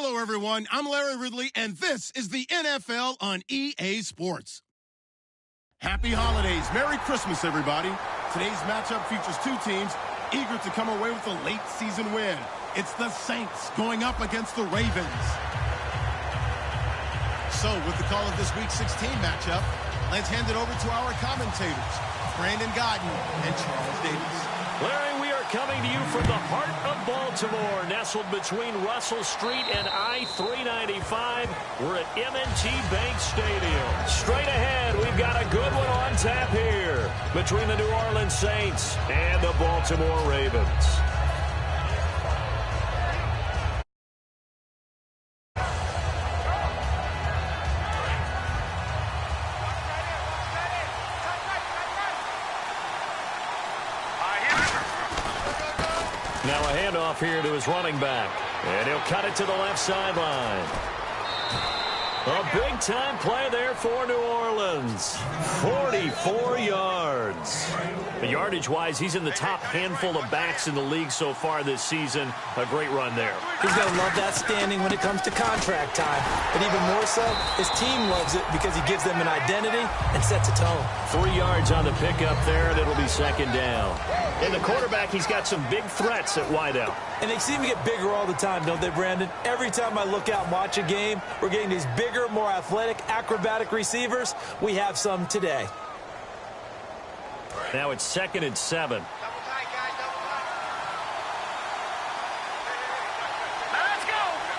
Hello, everyone. I'm Larry Ridley, and this is the NFL on EA Sports. Happy holidays. Merry Christmas, everybody. Today's matchup features two teams eager to come away with a late season win. It's the Saints going up against the Ravens. So, with the call of this Week 16 matchup, let's hand it over to our commentators, Brandon Godden and Charles Davis. Larry, we are coming to you from the heart of Baltimore, nestled between Russell Street and I-395. We're at M&T Bank Stadium. Straight ahead, we've got a good one on tap here between the New Orleans Saints and the Baltimore Ravens. Now a handoff here to his running back. And he'll cut it to the left sideline. A big-time play there for New Orleans. 44 yards. Yardage-wise, he's in the top handful of backs in the league so far this season. A great run there. He's going to love that standing when it comes to contract time. But even more so, his team loves it because he gives them an identity and sets a tone. 3 yards on the pickup there, and it'll be second down. And the quarterback, he's got some big threats at wideout. And they seem to get bigger all the time, don't they, Brandon? Every time I look out and watch a game, we're getting these bigger, more athletic, acrobatic receivers. We have some today. Now it's 2nd and 7. Let's go!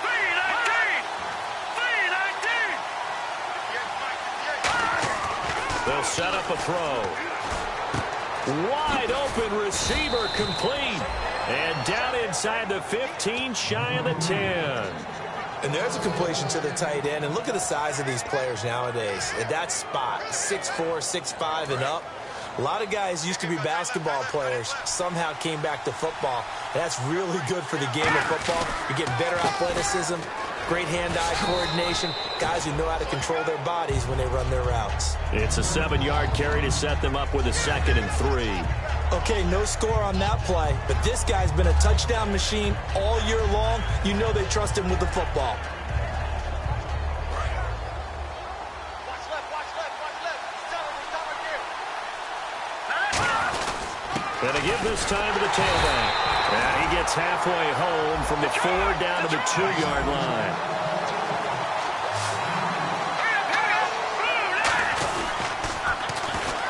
3-19! They'll set up a throw. Wide open receiver complete. And down inside the 15, shy of the 10. And there's a completion to the tight end. And look at the size of these players nowadays. At that spot, 6'4", 6'5", and up. A lot of guys used to be basketball players, somehow came back to football. And that's really good for the game of football. You're getting better athleticism, great hand-eye coordination, guys who know how to control their bodies when they run their routes. It's a 7-yard carry to set them up with a 2nd and 3. Okay, no score on that play, but this guy's been a touchdown machine all year long. You know they trust him with the football. And to give this time to the tailback. And he gets halfway home from the 4 down to the 2-yard line.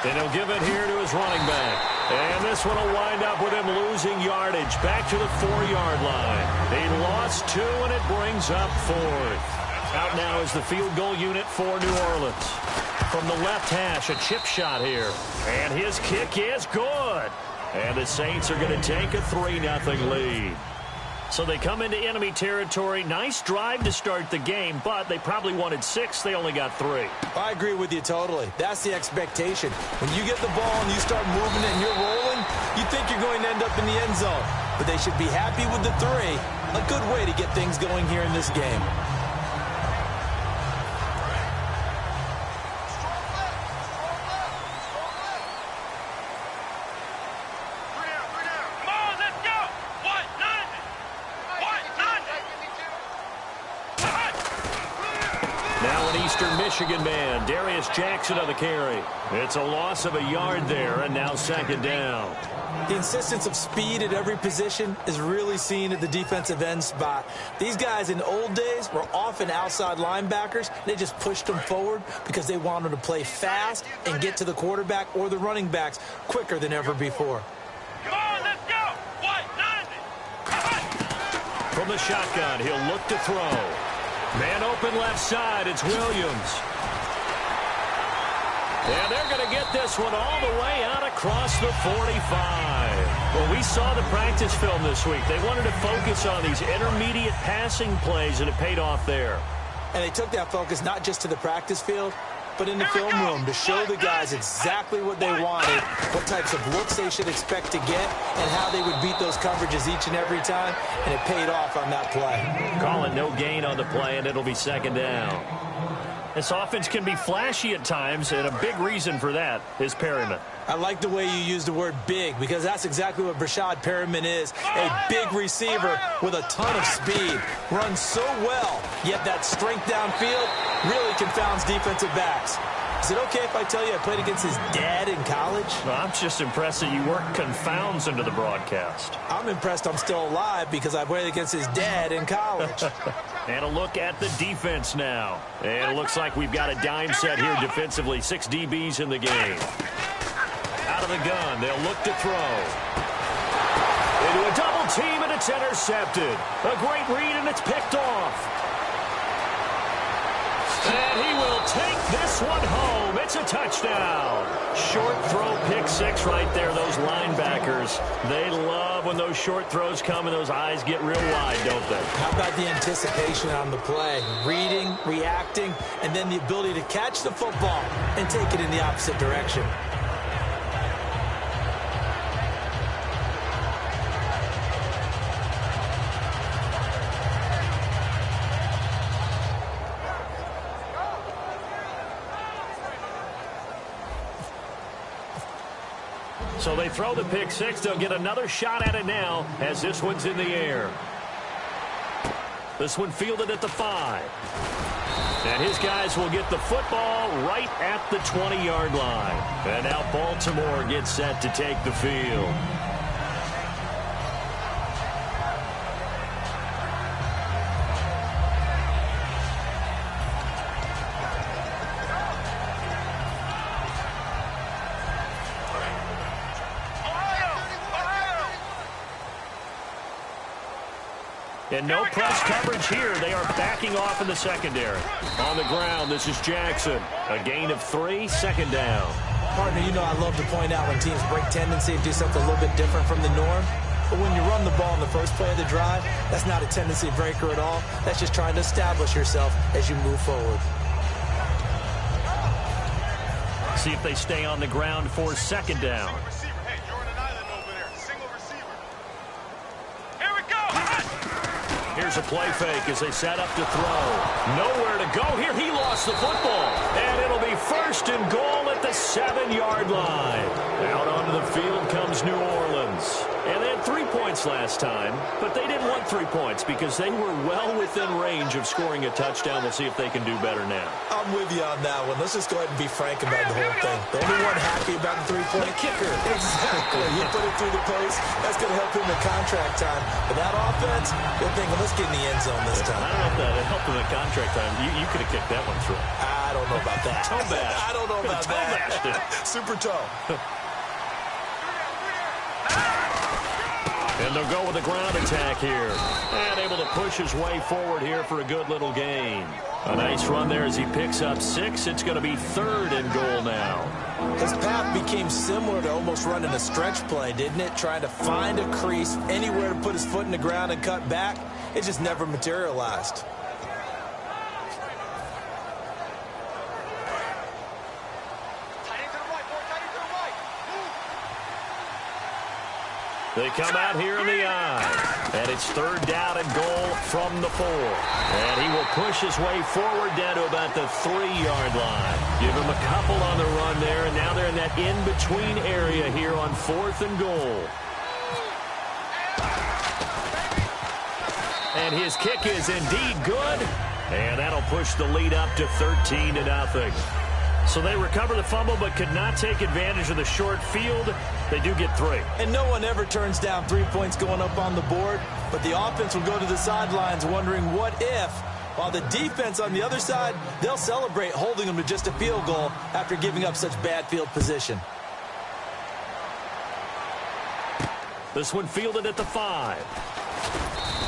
And he'll give it here to his running back. And this one will wind up with him losing yardage back to the 4-yard line. He lost 2, and it brings up 4th. Out now is the field goal unit for New Orleans. From the left hash, a chip shot here. And his kick is good. And the Saints are going to take a 3-0 lead. So they come into enemy territory. Nice drive to start the game, but they probably wanted 6. They only got 3. I agree with you totally. That's the expectation. When you get the ball and you start moving and you're rolling, you think you're going to end up in the end zone. But they should be happy with the 3. A good way to get things going here in this game. Michigan man, Darius Jackson on the carry. It's a loss of a yard there, and now 2nd down. The insistence of speed at every position is really seen at the defensive end spot. These guys in the old days were often outside linebackers. They just pushed them forward because they wanted to play fast and get to the quarterback or the running backs quicker than ever before. Come on, let's go! From the shotgun, he'll look to throw. Man open left side, it's Williams. And they're going to get this one all the way out across the 45. Well, we saw the practice film this week. They wanted to focus on these intermediate passing plays, and it paid off there. And they took that focus not just to the practice field, but in the film room to show the guys exactly what they wanted, what types of looks they should expect to get, and how they would beat those coverages each and every time, and it paid off on that play. Call it no gain on the play, and it'll be 2nd down. This offense can be flashy at times, and a big reason for that is Perryman. I like the way you use the word big, because that's exactly what Brashad Perryman is. A big receiver with a ton of speed. Runs so well, yet that strength downfield really confounds defensive backs. Is it okay if I tell you I played against his dad in college? Well, I'm just impressed that you worked confounds into the broadcast. I'm impressed I'm still alive because I played against his dad in college. And a look at the defense now. And it looks like we've got a dime set here defensively. 6 DBs in the game. Out of the gun, they'll look to throw. Into a double team, and it's intercepted. A great read, and it's picked off. And he will take this one home. It's a touchdown. Short throw, pick six right there. Those linebackers, they love when those short throws come and those eyes get real wide, don't they? How about the anticipation on the play? Reading, reacting, and then the ability to catch the football and take it in the opposite direction. So they throw the pick six. They'll get another shot at it now as this one's in the air. This one fielded at the 5. And his guys will get the football right at the 20-yard line. And now Baltimore gets set to take the field. And no press coverage here. They are backing off in the secondary. On the ground, this is Jackson. A gain of 3, second down. Partner, you know I love to point out when teams break tendency and do something a little bit different from the norm. But when you run the ball in the first play of the drive, that's not a tendency breaker at all. That's just trying to establish yourself as you move forward. See if they stay on the ground for second down. Here's a play fake as they set up to throw. Nowhere to go here. He lost the football. And it'll be first and goal at the 7-yard line. Out onto the field comes New Orleans. And they had 3 points last time, but they didn't want 3 points because they were well within range of scoring a touchdown. We'll see if they can do better now. I'm with you on that one. Let's just go ahead and be frank about the whole thing. The only one happy about the three-point kicker. Exactly. He put it through the post. That's going to help him in contract time. But that offense, they're thinking, let's get in the end zone this time. I don't know if that helped him in contract time. You could have kicked that one through. I don't know about that. Toe bash. I don't know about that. Toe bashed it. Super toe. And they'll go with a ground attack here. And able to push his way forward here for a good little gain. A nice run there as he picks up 6. It's going to be 3rd and goal now. His path became similar to almost running a stretch play, didn't it? Trying to find a crease, anywhere to put his foot in the ground and cut back. It just never materialized. They come out here in the eye. And it's 3rd down and goal from the 4. And he will push his way forward down to about the 3-yard line. Give him a couple on the run there, and now they're in that in-between area here on 4th and goal. And his kick is indeed good. And that'll push the lead up to 13-0. So they recover the fumble but could not take advantage of the short field. They do get 3. And no one ever turns down 3 points going up on the board, but the offense will go to the sidelines wondering what if, while the defense on the other side, they'll celebrate holding them to just a field goal after giving up such bad field position. This one fielded at the 5.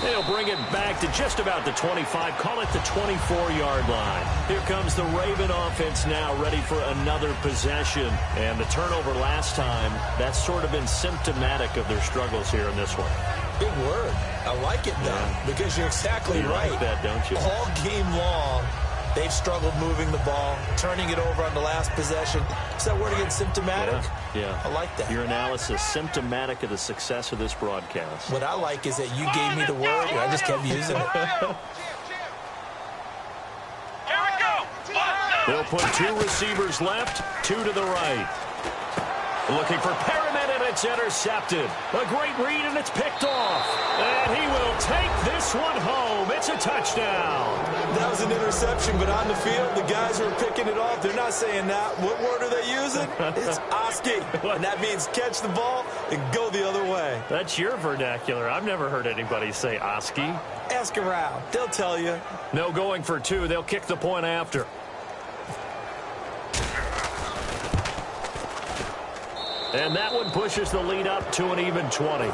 They'll bring it back to just about the 25. Call it the 24-yard line. Here comes the Raven offense now ready for another possession. And the turnover last time, that's sort of been symptomatic of their struggles here in this one. Big word. I like it, though, because you're exactly right. Like that, don't you? All game long, they've struggled moving the ball, turning it over on the last possession. Is that word again, symptomatic? Yeah. I like that. Your analysis, symptomatic of the success of this broadcast. What I like is that you gave me the word, and I just kept using it. Here we go. 1, They'll put 2 receivers left, 2 to the right. Looking for Perriman, and it's intercepted. A great read, and it's picked off. And he will take this one home. It's a touchdown. That was an interception, but on the field, the guys who are picking it off, they're not saying that. What word are they using? It's Oski. And that means catch the ball and go the other way. That's your vernacular. I've never heard anybody say Oski. Ask around. They'll tell you. No going for 2. They'll kick the point after. And that one pushes the lead up to an even 20.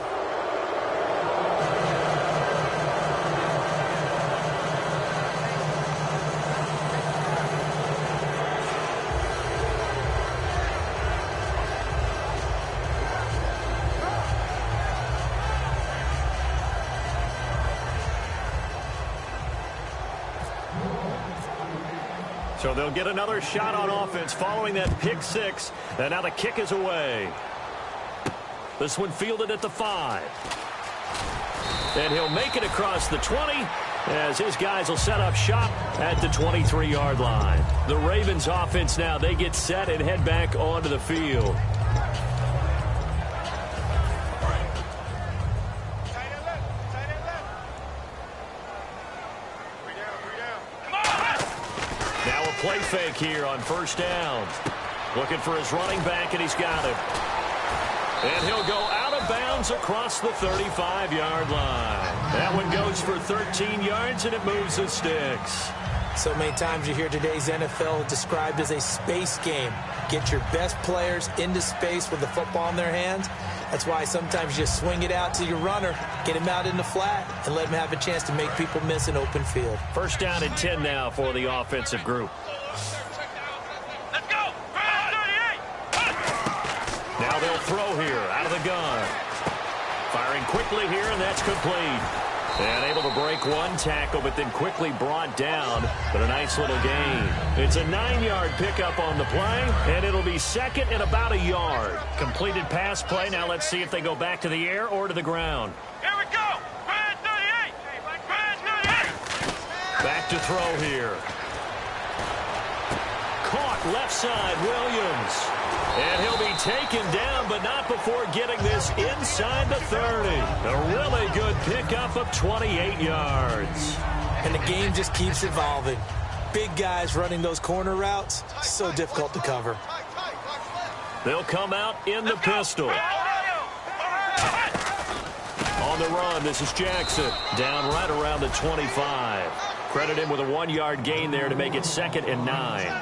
So they'll get another shot on offense following that pick 6. And now the kick is away. This one fielded at the 5. And he'll make it across the 20 as his guys will set up shop at the 23-yard line. The Ravens offense now, they get set and head back onto the field. Play fake here on first down. Looking for his running back, and he's got him. And he'll go out of bounds across the 35-yard line. That one goes for 13 yards, and it moves the sticks. So many times you hear today's NFL described as a space game. Get your best players into space with the football in their hands. That's why sometimes you swing it out to your runner, get him out in the flat, and let him have a chance to make people miss an open field. First down and 10 now for the offensive group. Let's go! Now they'll throw here out of the gun. Firing quickly here, and that's complete. And able to break one tackle, but then quickly brought down. But a nice little gain. It's a 9-yard pickup on the play, and it'll be second and about a yard. Completed pass play. Now let's see if they go back to the air or to the ground. Here we go! Brand 38! Brand 38! Back to throw here. Caught left side, Williams. And he'll be taken down, but not before getting this inside the 30. A really good pickup of 28 yards. And the game just keeps evolving. Big guys running those corner routes, so difficult to cover. They'll come out in the pistol. On the run, this is Jackson. Down right around the 25. Credit him with a 1-yard gain there to make it 2nd and 9.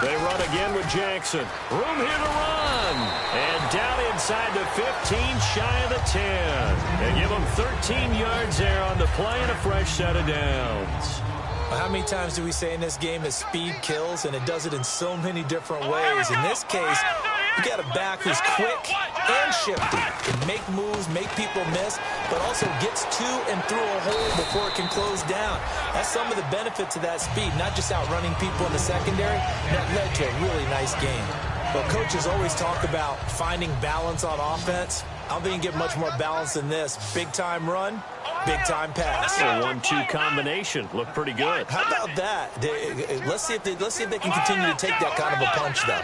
They run again with Jackson. Room here to run. And down inside the 15, shy of the 10. And give them 13 yards there on the play and a fresh set of downs. How many times do we say in this game that speed kills, and it does it in so many different ways? In this case, you got a back who's quick and shifty, can make moves, make people miss, but also gets to and through a hole before it can close down. That's some of the benefits of that speed, not just outrunning people in the secondary. That led to a really nice game. Well, coaches always talk about finding balance on offense. I don't think you can get much more balance than this. Big-time run, big-time pass. A 1-2 combination. Looked pretty good. How about that? Let's see if they can continue to take that kind of a punch, though.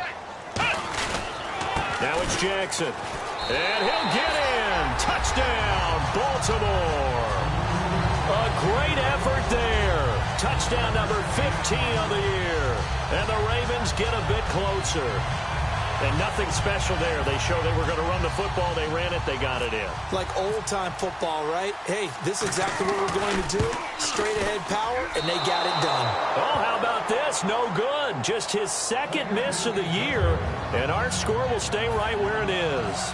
Now it's Jackson. And he'll get in. Touchdown, Baltimore. A great effort there. Touchdown number 15 on the year. And the Ravens get a bit closer. And nothing special there. They show they were going to run the football. They ran it. They got it in. Like old-time football, right? Hey, this is exactly what we're going to do. Straight-ahead power, and they got it done. Oh, how about this? No good. Just his second miss of the year. And our score will stay right where it is.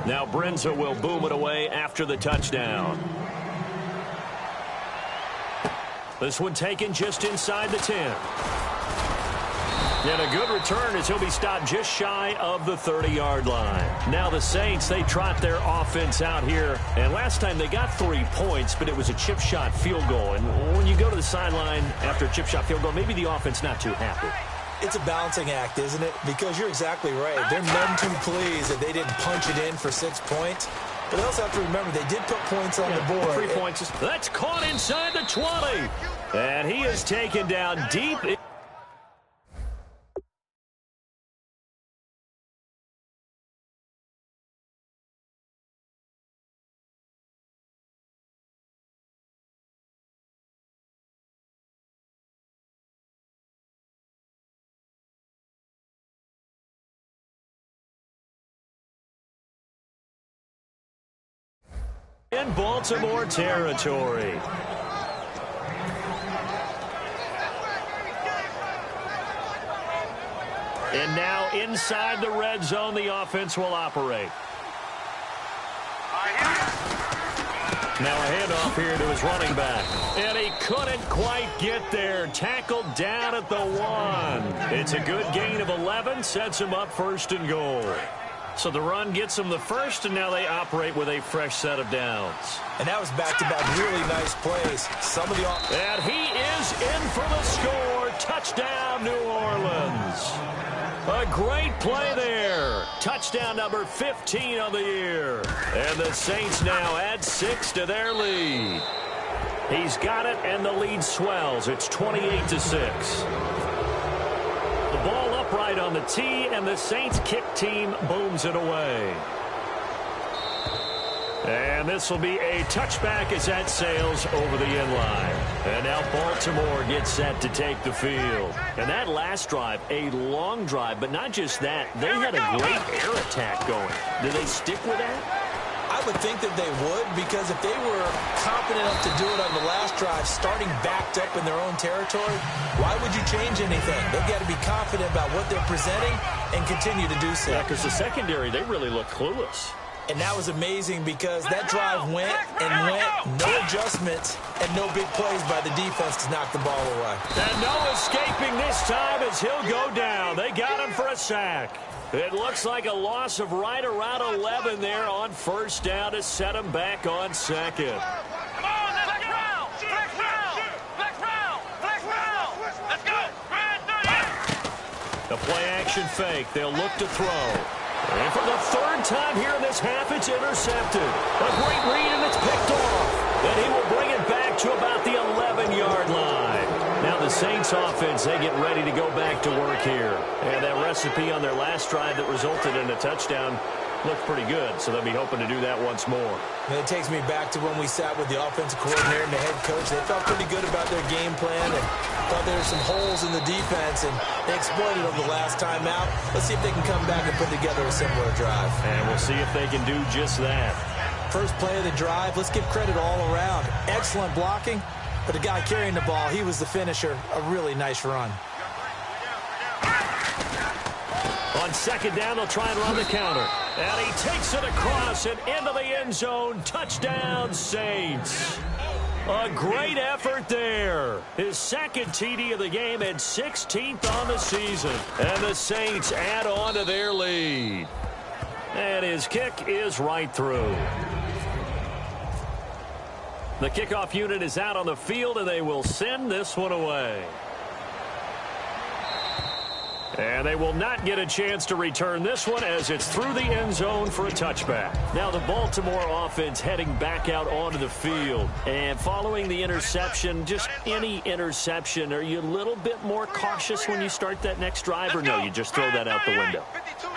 Now Brenza will boom it away after the touchdown. This one taken just inside the 10. And a good return as he'll be stopped just shy of the 30-yard line. Now the Saints, they trot their offense out here. And last time they got 3 points, but it was a chip shot field goal. And when you go to the sideline after a chip shot field goal, maybe the offense not too happy. It's a balancing act, isn't it? Because you're exactly right. They're none too pleased that they didn't punch it in for 6 points. But they also have to remember they did put points on the board. 3 points. That's caught inside the 20. And he is taken down deep. In Baltimore territory. And now inside the red zone, the offense will operate. Now a handoff here to his running back. And he couldn't quite get there. Tackled down at the 1. It's a good gain of 11. Sets him up 1st and goal. So the run gets them the first, and now they operate with a fresh set of downs. And that was back-to-back really nice plays. And he is in for the score. Touchdown, New Orleans. A great play there. Touchdown number 15 of the year. And the Saints now add 6 to their lead. He's got it, and the lead swells. It's 28-6. The ball upright on the tee, and the Saints kick team booms it away. And this will be a touchback as that sails over the end line. And now Baltimore gets set to take the field. And that last drive, a long drive, but not just that. They had a great air attack going. Do they stick with that? I would think that they would, because if they were confident enough to do it on the last drive, starting backed up in their own territory, why would you change anything? They've got to be confident about what they're presenting and continue to do so. Yeah, because the secondary, they really look clueless. And that was amazing because that drive went and went, no adjustments, and no big plays by the defense to knock the ball away. And no escaping this time as he'll go down. They got him for a sack. It looks like a loss of right around 11 there on 1st down to set him back on 2nd. Come on, let's round. Flex round. Flex round. Flex round. Let's go. The play action fake. They'll look to throw. And for the 3rd time here in this half, it's intercepted. A great read, and it's picked off. And he will bring it back to about the 11-yard line. Now the Saints offense, they get ready to go back to work here. And that recipe on their last drive that resulted in a touchdown looked pretty good, so they'll be hoping to do that once more. And it takes me back to when we sat with the offensive coordinator and the head coach. They felt pretty good about their game plan and thought there were some holes in the defense, and they exploited them the last time out. Let's see if they can come back and put together a similar drive. And we'll see if they can do just that. First play of the drive, let's give credit all around. Excellent blocking. But the guy carrying the ball, he was the finisher. A really nice run. On 2nd down, they'll try and run the counter. And he takes it across and into the end zone. Touchdown, Saints. A great effort there. His 2nd TD of the game and 16th on the season. And the Saints add on to their lead. And his kick is right through. The kickoff unit is out on the field, and they will send this one away. And they will not get a chance to return this one as it's through the end zone for a touchback. Now the Baltimore offense heading back out onto the field. And following the interception, just any interception, are you a little bit more cautious when you start that next drive, or no, you just throw that out the window?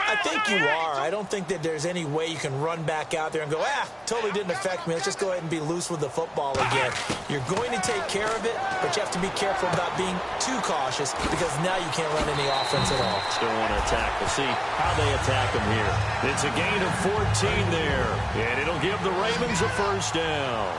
I think you are. I don't think that there's any way you can run back out there and go, totally didn't affect me. Let's just go ahead and be loose with the football again. You're going to take care of it, but you have to be careful about being too cautious because now you can't run any offense at all. Still want to attack. We'll see how they attack them here. It's a gain of 14 there, and it'll give the Ravens a 1st down.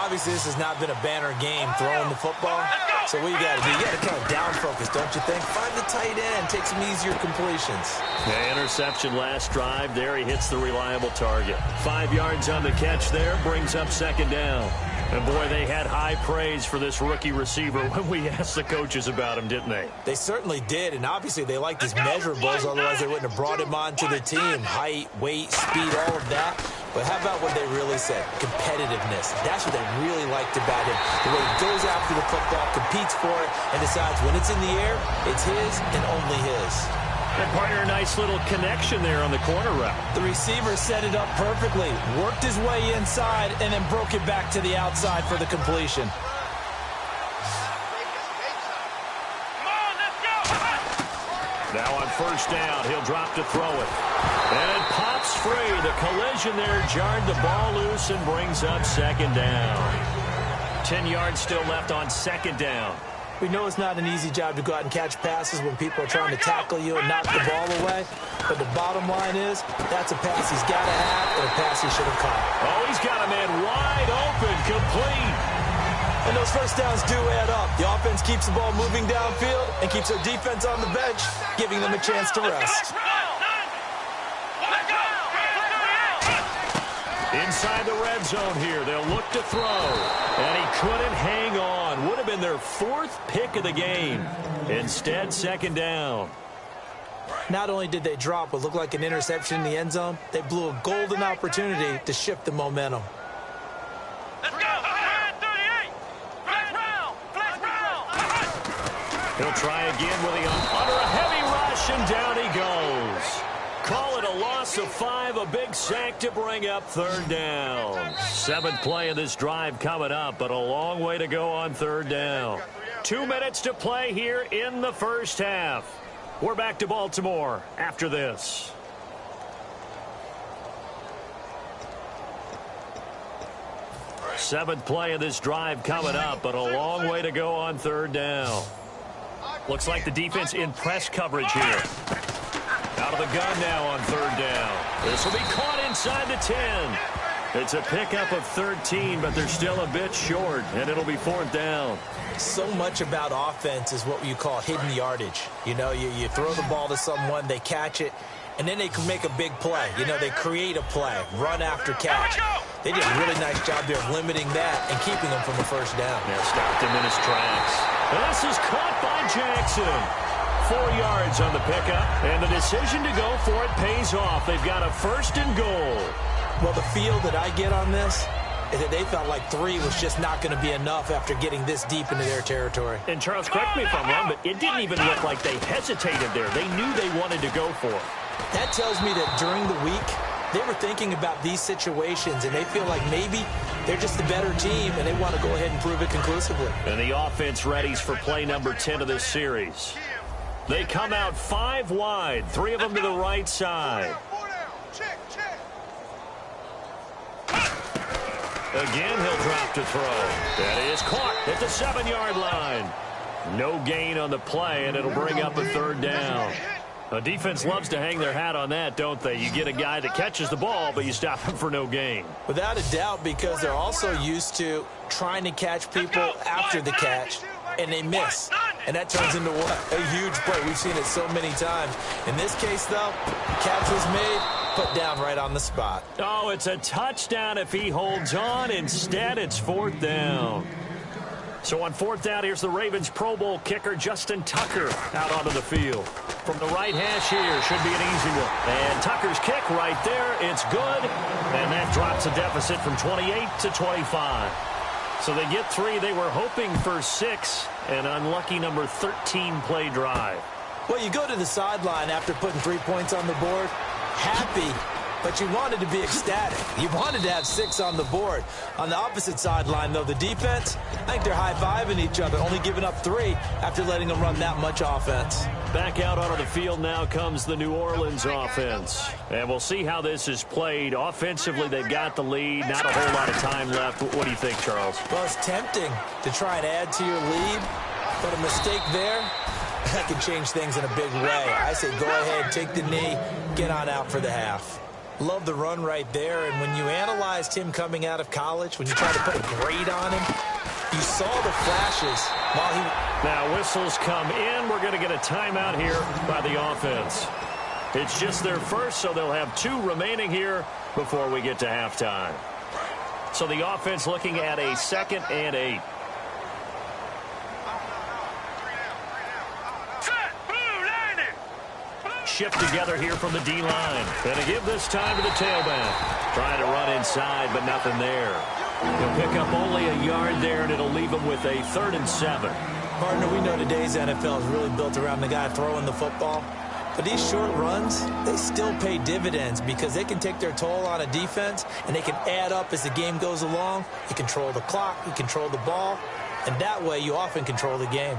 obviously this has not been a banner game throwing the football. So what you got to do, you got to kind of down focus, don't you think? Find the tight end, take some easier completions. The interception last drive. There he hits the reliable target. 5 yards on the catch there, brings up second down. And, boy, they had high praise for this rookie receiver when we asked the coaches about him, didn't they? They certainly did, and obviously they liked his measurables, otherwise they wouldn't have brought him onto the team. Height, weight, speed, all of that. But how about what they really said? Competitiveness. That's what they really liked about him. The way he goes after the football, competes for it, and decides when it's in the air, it's his and only his. And partner, a nice little connection there on the corner route. The receiver set it up perfectly, worked his way inside, and then broke it back to the outside for the completion. Now on first down, he'll drop to throw it. And it pops free. The collision there jarred the ball loose and brings up second down. 10 yards still left on second down. We know it's not an easy job to go out and catch passes when people are trying to tackle you and knock the ball away. But the bottom line is, that's a pass he's got to have and a pass he should have caught. Oh, he's got a man wide open, complete. And those first downs do add up. The offense keeps the ball moving downfield and keeps their defense on the bench, giving them a chance to rest. Inside the red zone here, they'll look to throw. And he couldn't hang on. Would have been their 4th pick of the game. Instead, second down. Not only did they drop what looked like an interception in the end zone, they blew a golden opportunity to shift the momentum. Let's go. 38. Flex round. Flex round. He'll try again with the under a heavy rush, and down he goes. Call it a loss of 5, a big sack to bring up third down. 7th play of this drive coming up, but a long way to go on third down. 2 minutes to play here in the first half. We're back to Baltimore after this. Seventh play of this drive coming up, but a long way to go on third down. Looks like the defense in press coverage here. Out of the gun now on third down. This will be caught inside the 10. It's a pickup of 13, but they're still a bit short, and it'll be 4th down. So much about offense is what you call hidden yardage. You know, you throw the ball to someone, they catch it, and then they can make a big play. You know, they create a play, run after catch. They did a really nice job there of limiting that and keeping them from a first down. Yeah, stopped him in his tracks. This is caught by Jackson. 4 yards on the pickup, and the decision to go for it pays off. They've got a 1st and goal. Well, the feel that I get on this is that they felt like 3 was just not going to be enough after getting this deep into their territory. And Charles, correct me if I'm wrong, but it didn't even look like they hesitated there. They knew they wanted to go for it. That tells me that during the week, they were thinking about these situations, and they feel like maybe they're just the better team, and they want to go ahead and prove it conclusively. And the offense readies for play number 10 of this series. They come out 5 wide, 3 of them to the right side. Again, he'll drop to throw. That is caught at the 7-yard line. No gain on the play, and it'll bring up a 3rd down. A defense loves to hang their hat on that, don't they? You get a guy that catches the ball, but you stop him for no gain. Without a doubt, because they're also used to trying to catch people after the catch, and they miss. And that turns into what? A huge play. We've seen it so many times. In this case, though, catch was made, put down right on the spot. Oh, it's a touchdown if he holds on. Instead, it's 4th down. So on 4th down, here's the Ravens Pro Bowl kicker, Justin Tucker, out onto the field. From the right hash here, should be an easy one. And Tucker's kick right there, it's good. And that drops a deficit from 28 to 25. So they get 3. They were hoping for 6. An unlucky number 13 play drive. Well, you go to the sideline after putting 3 points on the board, happy, but you wanted to be ecstatic. You wanted to have 6 on the board. On the opposite sideline, though, the defense, I think they're high-fiving each other, only giving up 3 after letting them run that much offense. Back out onto the field now comes the New Orleans offense. And we'll see how this is played. Offensively, they've got the lead. Not a whole lot of time left. What do you think, Charles? Well, it's tempting to try and add to your lead, but a mistake there, that can change things in a big way. I say go ahead, take the knee, get on out for the half. Love the run right there. And when you analyzed him coming out of college, when you tried to put a grade on him, you saw the flashes while he... Now whistles come in. We're going to get a timeout here by the offense. It's just their first, so they'll have 2 remaining here before we get to halftime. So the offense looking at a 2nd and 8. Shift together here from the D-line. Going to give this time to the tailback. Trying to run inside, but nothing there. He'll pick up only a yard there, and it'll leave him with a 3rd and 7. Partner, we know today's NFL is really built around the guy throwing the football. But these short runs, they still pay dividends because they can take their toll on a defense, and they can add up as the game goes along. You control the clock, you control the ball, and that way you often control the game.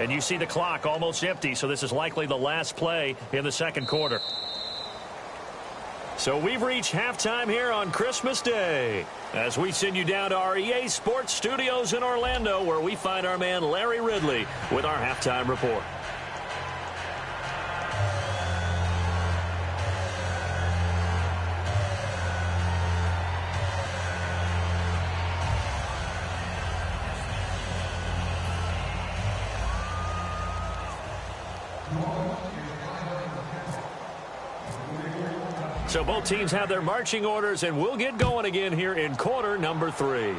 And you see the clock almost empty, so this is likely the last play in the 2nd quarter. So we've reached halftime here on Christmas Day as we send you down to our EA Sports Studios in Orlando, where we find our man Larry Ridley with our halftime report. So both teams have their marching orders, and we'll get going again here in quarter number 3.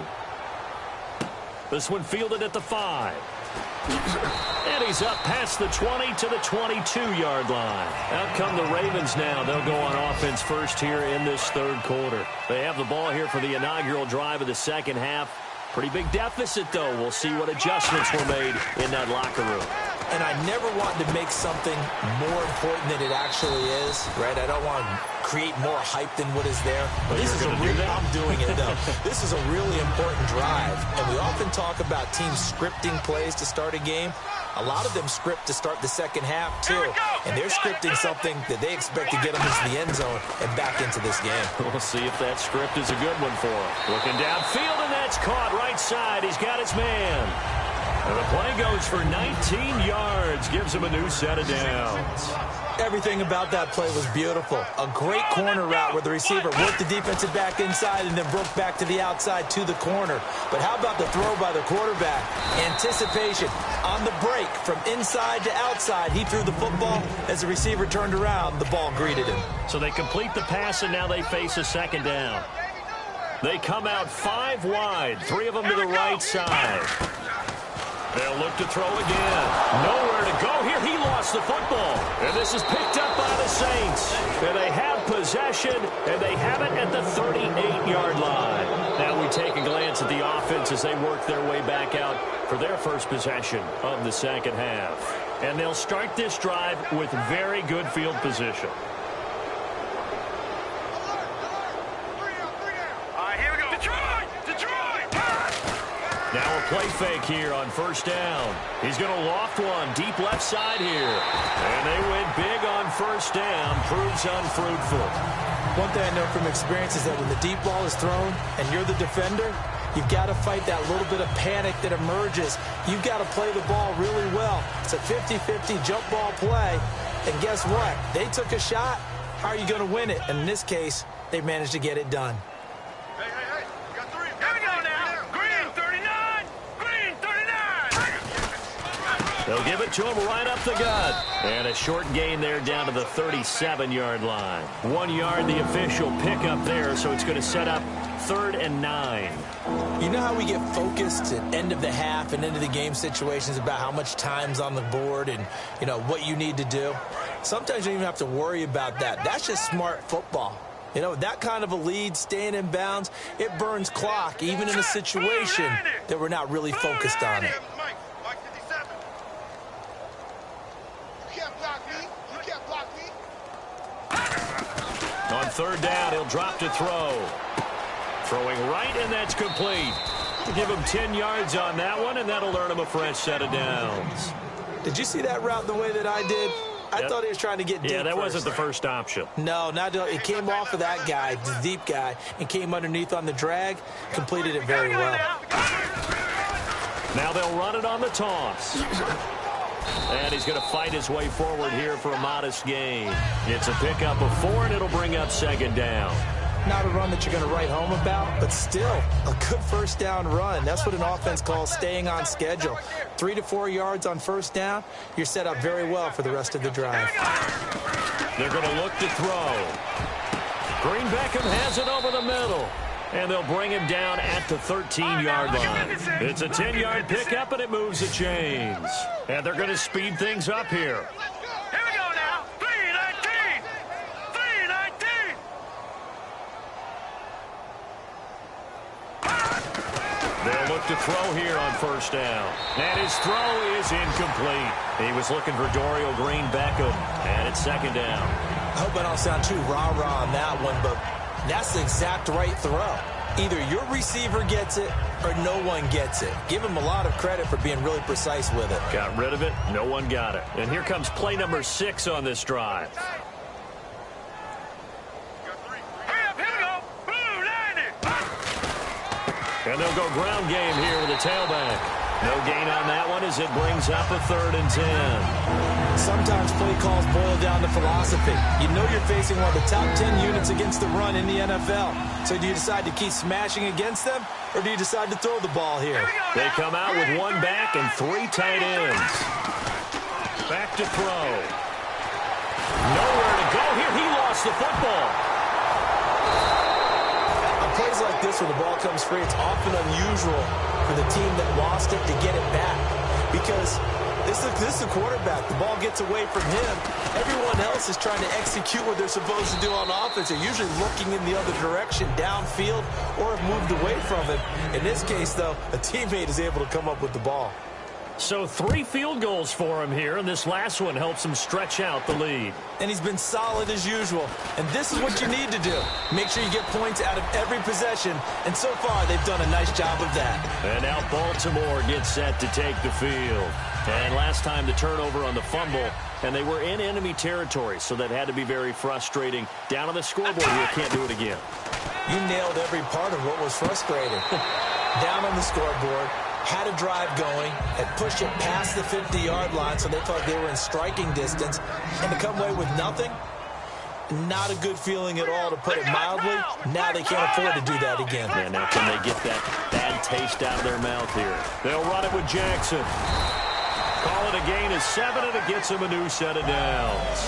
This one fielded at the 5. And he's up past the 20 to the 22-yard line. Out come the Ravens now. They'll go on offense first here in this 3rd quarter. They have the ball here for the inaugural drive of the 2nd half. Pretty big deficit, though. We'll see what adjustments were made in that locker room. And I never want to make something more important than it actually is, right? I don't want to create more hype than what is there. But this is a really, I'm doing it, though. This is a really important drive. And we often talk about teams scripting plays to start a game. A lot of them script to start the 2nd half, too. And they're scripting something that they expect to get them into the end zone and back into this game. We'll see if that script is a good one for him. Looking downfield, and that's caught right side. He's got his man. And the play goes for 19 yards, gives him a new set of downs. Everything about that play was beautiful. A great corner route where the receiver worked the defensive back inside and then broke back to the outside to the corner. But how about the throw by the quarterback? Anticipation on the break from inside to outside. He threw the football. As the receiver turned around, the ball greeted him. So they complete the pass, and now they face a 2nd down. They come out 5 wide, 3 of them to the right side. They'll look to throw again. Nowhere to go here. He lost the football. And this is picked up by the Saints. And they have possession, and they have it at the 38-yard line. Now we take a glance at the offense as they work their way back out for their first possession of the 2nd half. And they'll start this drive with very good field position. Now a play fake here on 1st down. He's going to loft one deep left side here. And they went big on 1st down. Proves unfruitful. One thing I know from experience is that when the deep ball is thrown and you're the defender, you've got to fight that little bit of panic that emerges. You've got to play the ball really well. It's a 50-50 jump ball play. And guess what? They took a shot. How are you going to win it? And in this case, they managed to get it done. They'll give it to him right up the gut. And a short gain there down to the 37-yard line. 1 yard, the official pickup there, so it's going to set up 3rd and 9. You know how we get focused at end of the half and end of the game situations about how much time's on the board and, you know, what you need to do? Sometimes you don't even have to worry about that. That's just smart football. You know, that kind of a lead, staying in bounds, it burns clock, even in a situation that we're not really focused on it. On 3rd down, he'll drop to throw. Throwing right, and that's complete. Give him 10 yards on that one, and that'll earn him a fresh set of downs. Did you see that route the way that I did? I thought he was trying to get deep. Yeah, that wasn't the first option. No, it came off of that guy, the deep guy, and came underneath on the drag. Completed it very well. Now they'll run it on the toss. And he's going to fight his way forward here for a modest gain. It's a pickup of 4, and it'll bring up second down. Not a run that you're going to write home about, but still a good first down run. That's what an offense calls staying on schedule. 3 to 4 yards on first down, you're set up very well for the rest of the drive. They're going to look to throw. Green Beckham has it over the middle. And they'll bring him down at the 13-yard line. It's a 10-yard pickup, and it moves the chains. And they're going to speed things up here. Here we go now. 3-19. 3-19. They'll look to throw here on first down. And his throw is incomplete. He was looking for Dorial Green Beckham. And it's second down. I hope I don't sound too rah-rah on that one, but that's the exact right throw. Either your receiver gets it or no one gets it. Give him a lot of credit for being really precise with it. Got rid of it. No one got it. And here comes play number 6 on this drive. Hurry up, here we go. Blue 90. And they'll go ground game here with a tailback. No gain on that one as it brings up a 3rd and 10. Sometimes play calls boil down to philosophy. You know you're facing one of the top 10 units against the run in the NFL. So do you decide to keep smashing against them, or do you decide to throw the ball here? They come out with 1 back and 3 tight ends. Back to throw. Nowhere to go here. He lost the football. On plays like this, when the ball comes free, it's often unusual for the team that lost it to get it back. Because this is the quarterback. The ball gets away from him. Everyone else is trying to execute what they're supposed to do on offense. They're usually looking in the other direction, downfield, or have moved away from him. In this case, though, a teammate is able to come up with the ball. So 3 field goals for him here, and this last one helps him stretch out the lead. And he's been solid as usual. And this is what you need to do. Make sure you get points out of every possession. And so far, they've done a nice job of that. And now Baltimore gets set to take the field. And last time the turnover on the fumble, and they were in enemy territory, so that had to be very frustrating. Down on the scoreboard here, can't do it again. You nailed every part of what was frustrating. Down on the scoreboard, had a drive going, had pushed it past the 50-yard line, so they thought they were in striking distance, and to come away with nothing, not a good feeling at all, to put it mildly. Now they can't afford to do that again. Yeah, now can they get that bad taste out of their mouth here? They'll run it with Jackson. Call it a gain of 7, and it gets him a new set of downs.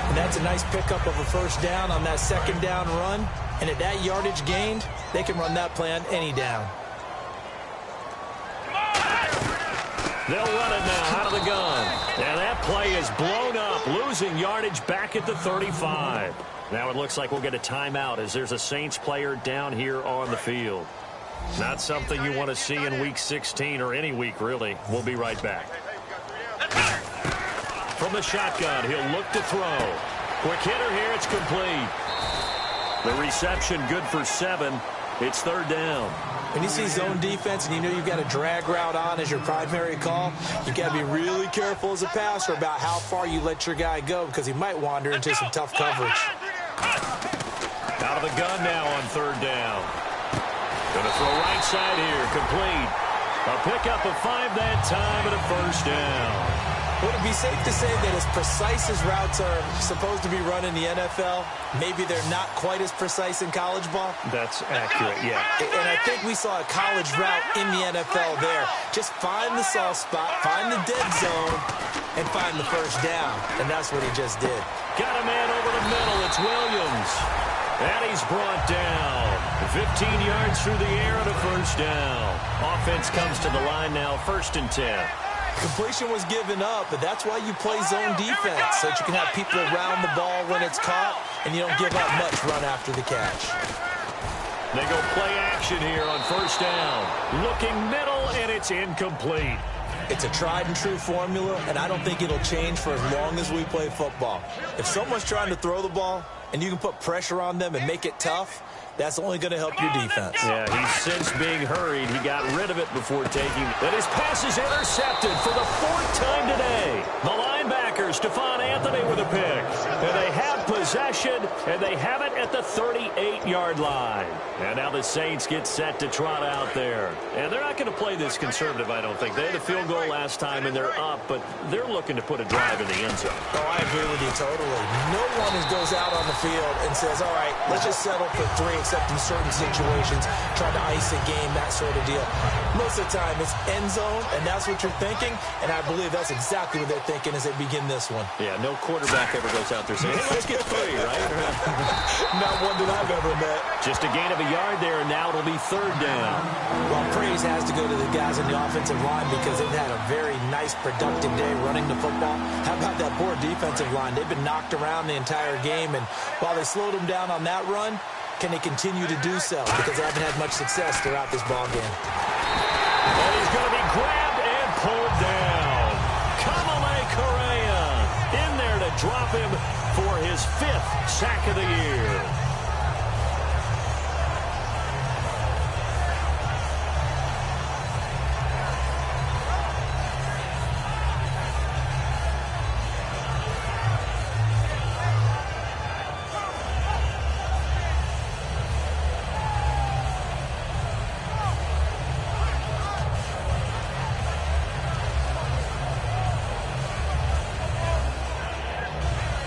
And that's a nice pickup of a first down on that second down run. And at that yardage gained, they can run that play on any down. They'll run it now out of the gun. And that play is blown up, losing yardage back at the 35. Now it looks like we'll get a timeout as there's a Saints player down here on the field. Not something you want to see in Week 16 or any week, really. We'll be right back. From the shotgun, he'll look to throw. Quick hitter here, it's complete. The reception good for 7. It's 3rd down. When you see zone defense and you know you've got a drag route on as your primary call, you've got to be really careful as a passer about how far you let your guy go, because he might wander into some tough coverage. Out of the gun now on 3rd down. Going to throw right side here, complete. A pickup of 5 that time and a first down. Would it be safe to say that as precise as routes are supposed to be run in the NFL, maybe they're not quite as precise in college ball? That's accurate, yeah. And I think we saw a college route in the NFL there. Just find the soft spot, find the dead zone, and find the first down. And that's what he just did. Got a man over the middle. It's Williams. And he's brought down. 15 yards through the air and a first down. Offense comes to the line now, 1st and 10. Completion was given up, but that's why you play zone defense, so that you can have people around the ball when it's caught, and you don't give up much run after the catch. They go play action here on first down. Looking middle, and it's incomplete. It's a tried and true formula, and I don't think it'll change for as long as we play football. If someone's trying to throw the ball, and you can put pressure on them and make it tough, that's only going to help your defense. Yeah, he's since being hurried. He got rid of it before taking it. And his pass is intercepted for the 4th time today. The linebacker, Stephon Anthony, with a pick. And they have possession possession, and they have it at the 38-yard line. And now the Saints get set to trot out there. And they're not going to play this conservative, I don't think. They had a field goal last time, and they're up, but they're looking to put a drive in the end zone. Oh, I agree with you totally. No one goes out on the field and says, all right, let's just settle for 3, except in certain situations, trying to ice a game, that sort of deal. Most of the time, it's end zone, and that's what you're thinking, and I believe that's exactly what they're thinking as they begin this one. Yeah, no quarterback ever goes out there saying, hey, let's get 3, right? Not one that I've ever met. Just a gain of a yard there, and now it'll be 3rd down. Well, praise has to go to the guys on the offensive line because they've had a very nice, productive day running the football. How about that poor defensive line? They've been knocked around the entire game, and while they slowed them down on that run, can they continue to do so? Because they haven't had much success throughout this ball game. And he's going to be grabbed and pulled down. Kamale Correa in there to drop him for his 5th sack of the year.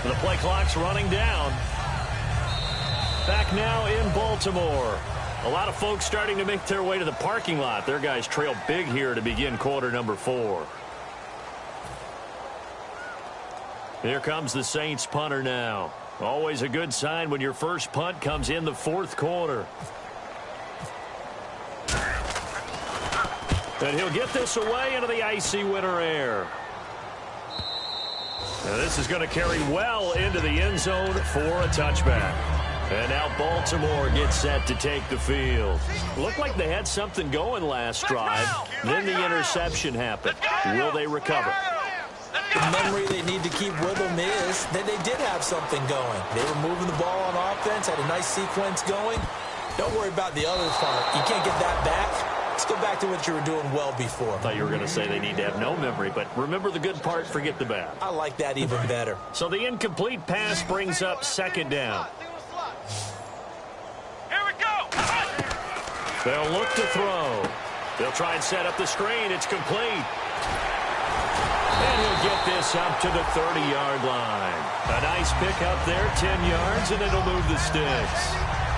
The play clock's running down. Back now in Baltimore. A lot of folks starting to make their way to the parking lot. Their guys trail big here to begin quarter number 4. Here comes the Saints punter now. Always a good sign when your first punt comes in the 4th quarter. And he'll get this away into the icy winter air. Now this is going to carry well into the end zone for a touchback. And now Baltimore gets set to take the field. Looked like they had something going last drive. Then the interception happened. Will they recover? The memory they need to keep with them is that they did have something going. They were moving the ball on offense, had a nice sequence going. Don't worry about the other part. You can't get that back. Let's go back to what you were doing well before. I thought you were going to say they need to have no memory, but remember the good part, forget the bad. I like that even better. So the incomplete pass brings up 2nd down. Here we go. They'll look to throw. They'll try and set up the screen. It's complete. And he'll get this up to the 30-yard line. A nice pickup there, 10 yards, and it'll move the sticks.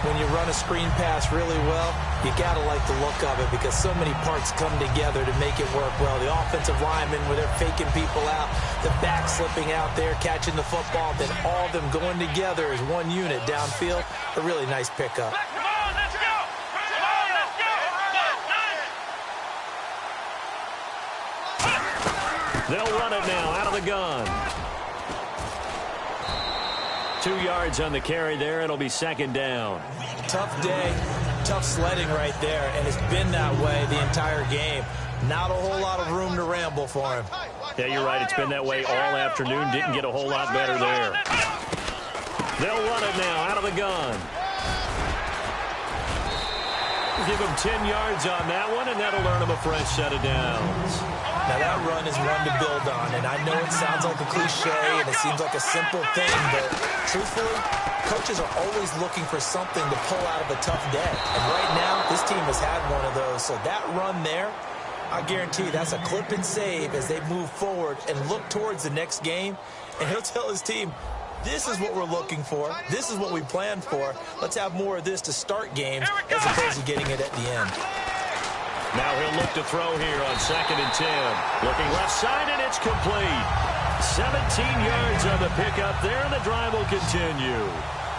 When you run a screen pass really well, you got to like the look of it because so many parts come together to make it work well. The offensive linemen, where they're faking people out, the back slipping out there, catching the football, then all of them going together as one unit downfield. A really nice pickup. Come on, let's go. Come on, let's go. They'll run it now out of the gun. 2 yards on the carry there. It'll be 2nd down. Tough day, tough sledding right there, and it's been that way the entire game. Not a whole lot of room to ramble for him. Yeah, you're right. It's been that way all afternoon. Didn't get a whole lot better there. They'll run it now out of the gun. Give him 10 yards on that one, and that'll earn him a fresh set of downs. Now, that run is one to build on, and I know it sounds like a cliche, and it seems like a simple thing, but truthfully, coaches are always looking for something to pull out of a tough day. And right now, this team has had one of those, so that run there, I guarantee that's a clip and save as they move forward and look towards the next game, and he'll tell his team, this is what we're looking for. This is what we planned for. Let's have more of this to start games as opposed to getting it at the end. Now he'll look to throw here on 2nd and 10. Looking left side, and it's complete. 17 yards on the pickup there, and the drive will continue.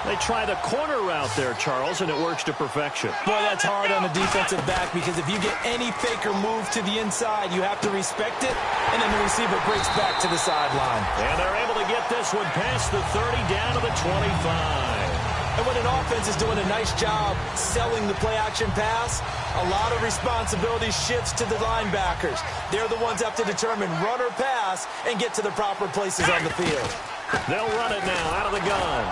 They try the corner route there, Charles, and it works to perfection. Boy, that's hard on the defensive back because if you get any fake or move to the inside, you have to respect it, and then the receiver breaks back to the sideline. And they're able to get this one past the 30 down to the 25. And when an offense is doing a nice job selling the play-action pass, a lot of responsibility shifts to the linebackers. They're the ones that have to determine run or pass and get to the proper places on the field. They'll run it now out of the gun.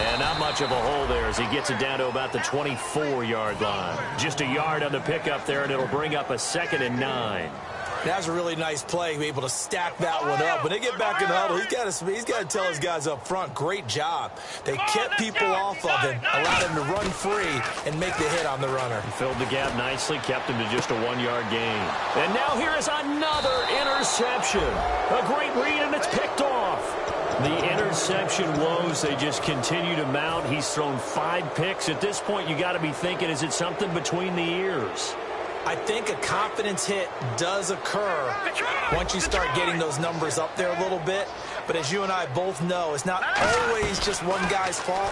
And not much of a hole there as he gets it down to about the 24-yard line. Just a yard on the pickup there, and it'll bring up a 2nd and 9. That was a really nice play, to be able to stack that one up. When they get back in the huddle, he's got to tell his guys up front, great job. They kept people off of him, allowed him to run free and make the hit on the runner. He filled the gap nicely, kept him to just a 1-yard gain. And now here is another interception. A great read, and it's picked off. The interception woes, they just continue to mount. He's thrown 5 picks. At this point, you got to be thinking, is it something between the ears? I think a confidence hit does occur once you start getting those numbers up there a little bit. But as you and I both know, it's not always just one guy's fault.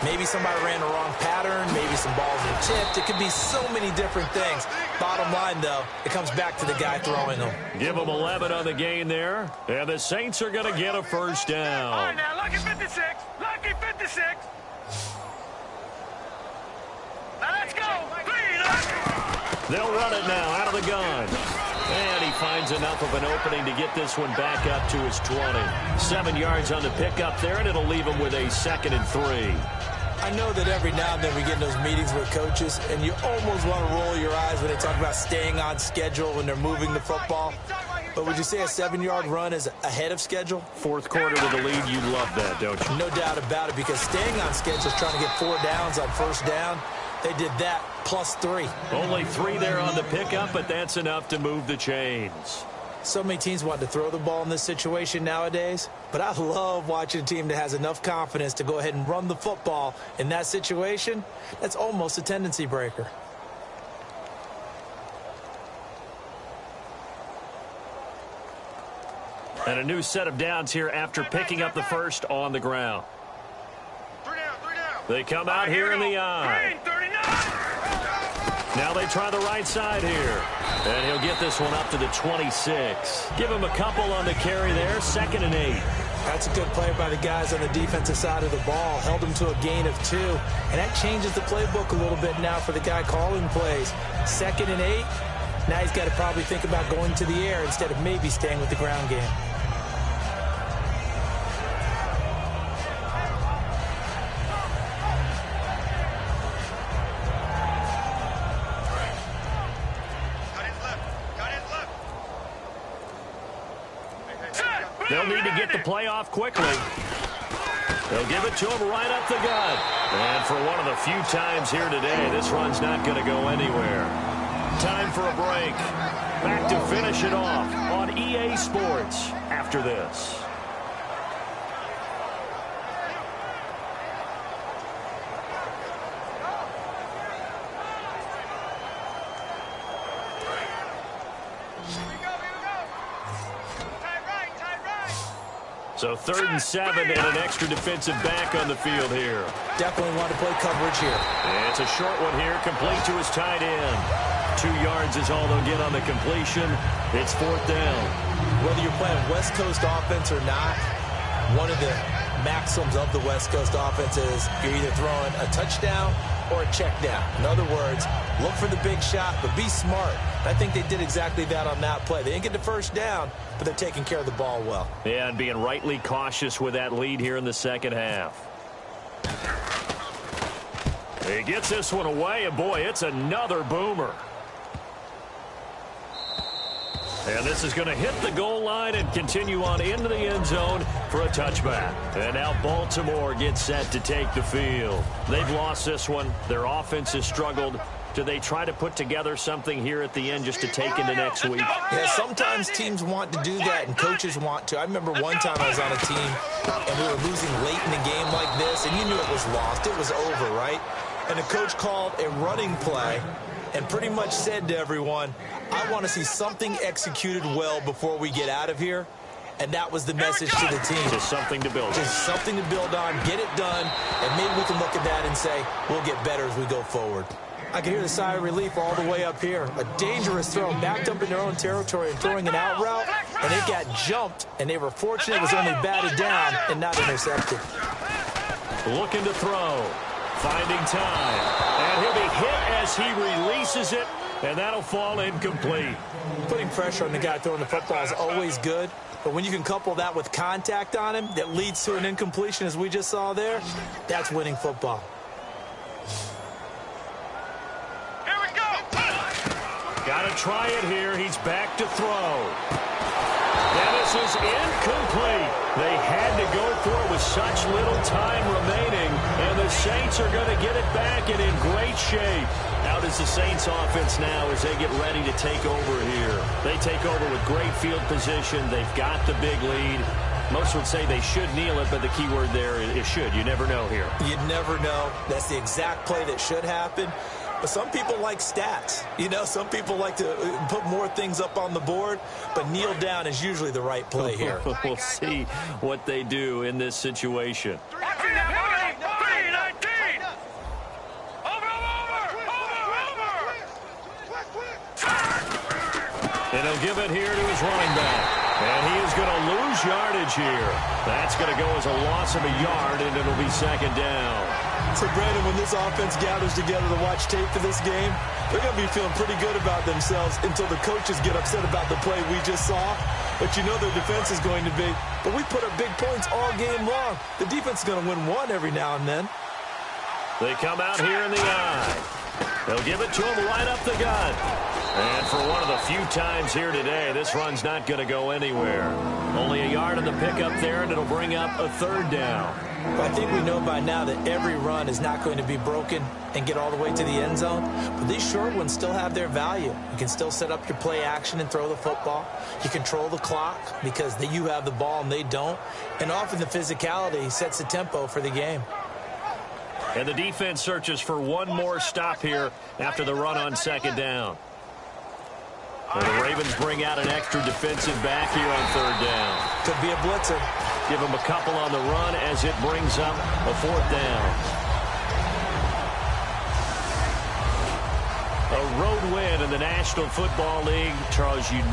Maybe somebody ran the wrong pattern. Maybe some balls were tipped. It could be so many different things. Bottom line, though, it comes back to the guy throwing them. Give him 11 on the gain there. And the Saints are going to get a first down. All right, now, lucky 56. Lucky 56. Now, let's go. Clean up. They'll run it now out of the gun. And he finds enough of an opening to get this one back up to his 20. 7 yards on the pickup there, and it'll leave him with a 2nd and 3. I know that every now and then we get in those meetings with coaches, and you almost want to roll your eyes when they talk about staying on schedule when they're moving the football. But would you say a 7-yard run is ahead of schedule? 4th quarter with the lead, you love that, don't you? No doubt about it, because staying on schedule is trying to get 4 downs on first down. They did that plus 3. Only 3 there on the pickup, but that's enough to move the chains. So many teams want to throw the ball in this situation nowadays, but I love watching a team that has enough confidence to go ahead and run the football in that situation. That's almost a tendency breaker. And a new set of downs here after picking up the first on the ground. 3 down, 3 down. They come out here in the eye. 39. Now they try the right side here. And he'll get this one up to the 26. Give him a couple on the carry there. 2nd and 8. That's a good play by the guys on the defensive side of the ball. Held him to a gain of 2. And that changes the playbook a little bit now for the guy calling plays. 2nd and 8. Now he's got to probably think about going to the air instead of maybe staying with the ground game. They'll need to get the play off quickly. They'll give it to him right up the gut. And for one of the few times here today, this run's not going to go anywhere. Time for a break. Back to finish it off on EA Sports after this. So 3rd and 7 and an extra defensive back on the field here. Definitely want to play coverage here. And it's a short one here, complete to his tight end. 2 yards is all they'll get on the completion. It's 4th down. Whether you're playing West Coast offense or not, one of the maxims of the West Coast offense is you're either throwing a touchdown or a check down. In other words, look for the big shot, but be smart. I think they did exactly that on that play. They didn't get the first down, but they're taking care of the ball well. Yeah, and being rightly cautious with that lead here in the second half. He gets this one away, and boy, it's another boomer. And this is going to hit the goal line and continue on into the end zone for a touchback. And now Baltimore gets set to take the field. They've lost this one. Their offense has struggled. Do they try to put together something here at the end just to take into next week? Yeah, sometimes teams want to do that and coaches want to. I remember one time I was on a team and we were losing late in the game like this, and you knew it was lost. It was over, right? And the coach called a running play and pretty much said to everyone, I want to see something executed well before we get out of here. And that was the message to the team. Just something to build on. Just something to build on, get it done, and maybe we can look at that and say, we'll get better as we go forward. I can hear the sigh of relief all the way up here. A dangerous throw, backed up in their own territory and throwing an out route, and it got jumped, and they were fortunate it was only batted down and not intercepted. Looking to throw, finding time, and he'll be hit as he releases it, and that'll fall incomplete. Putting pressure on the guy throwing the football is always good, but when you can couple that with contact on him that leads to an incompletion as we just saw there, that's winning football. Got to try it here. He's back to throw. And this is incomplete. They had to go for it with such little time remaining, and the Saints are going to get it back and in great shape. How does the Saints offense now as they get ready to take over here? They take over with great field position. They've got the big lead. Most would say they should kneel it, but the key word there is should. You never know here. You never know. That's the exact play that should happen. But some people like stats. You know, some people like to put more things up on the board, but kneel down is usually the right play here. We'll see what they do in this situation. And he'll give it here to his running back. And he is going to lose yardage here. That's going to go as a loss of a yard, and it'll be second down. So, Brandon, when this offense gathers together to watch tape for this game, they're going to be feeling pretty good about themselves until the coaches get upset about the play we just saw. But you know their defense is going to be. But we put up big points all game long. The defense is going to win one every now and then. They come out here in the eye. They'll give it to him right up the gut. And for one of the few times here today, this run's not going to go anywhere. Only a yard on the pickup there, and it'll bring up a third down. Well, I think we know by now that every run is not going to be broken and get all the way to the end zone. But these short ones still have their value. You can still set up your play action and throw the football. You control the clock because you have the ball and they don't. And often the physicality sets the tempo for the game. And the defense searches for one more stop here after the run on second down. And the Ravens bring out an extra defensive back here on third down. Could be a blitzer. Give them a couple on the run as it brings up a fourth down. A road win in the National Football League. Charles, you